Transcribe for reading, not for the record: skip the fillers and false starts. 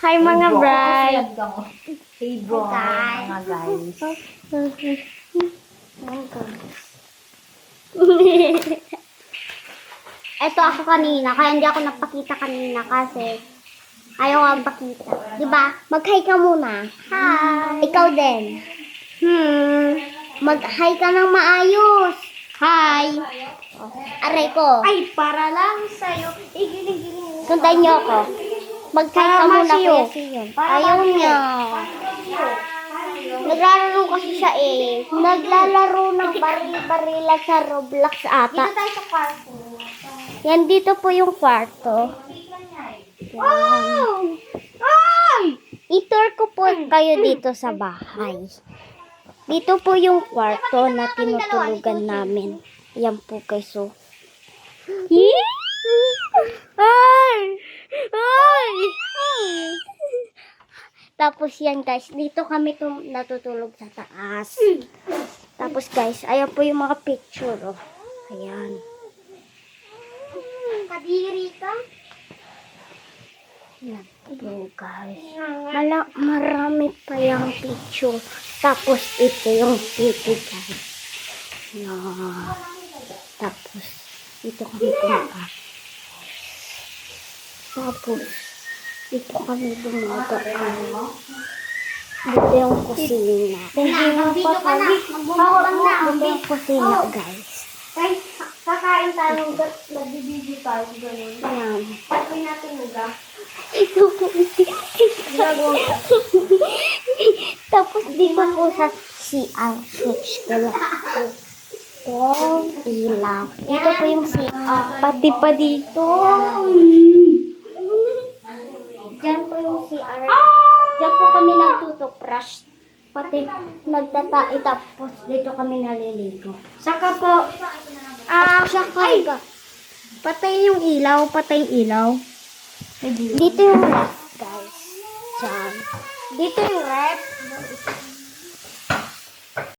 Hi mga bride. Hey bro, mga guys. Ito ako kanina, kaya hindi ako nagpakita kanina kasi ayaw ako pakita. Diba? Mag-hi ka muna. Hi! Ikaw din. Mag-hi ka ng maayos. Hi! Aray ko. Ay, para lang sa'yo. Igiling-giling. Sundan niyo ako. Mag-hi ka muna, Kuya Siyon. Ayaw niya. Naglalaro kasi siya eh. Naglalaro ng baril-barila sa Roblox ata. Dito tayo sa kwarto. Yan, dito po yung kwarto. Wow! Ay! I-tour ko po kayo dito sa bahay. Dito po yung kwarto na tinutulugan namin. Yan po guys, so. Ay! Ay! Tapos yan guys, dito kami natutulog sa taas. Tapos guys, ayan po yung mga picture. Oh. Ayan. Kadiri ka? Yan po guys. Marami pa yung picture. Tapos ito yung titi guys. Yan. Tapos dito kami pumunta. Tapos dito kami dumadaan. Dito yung kusina. Mag-video ka na. Magbubukang na. Dito yung kusina guys. Guys, kakain tayo. Nagbibideo tayo. Ganun. Ayan. Pagpay natin uga. Ito po. Tapos dito po sa CR switch ko lang. Itong ilaw. Dito po yung CR. Pati pa dito. Diyan po yung CR. Diyan po kami nagtutuprush. Pati nagtatai tapos dito kami naliligo. Saka po, Saka patay yung ilaw. Patay yung ilaw. dito yung ref guys. Diyan. Dito yung rep.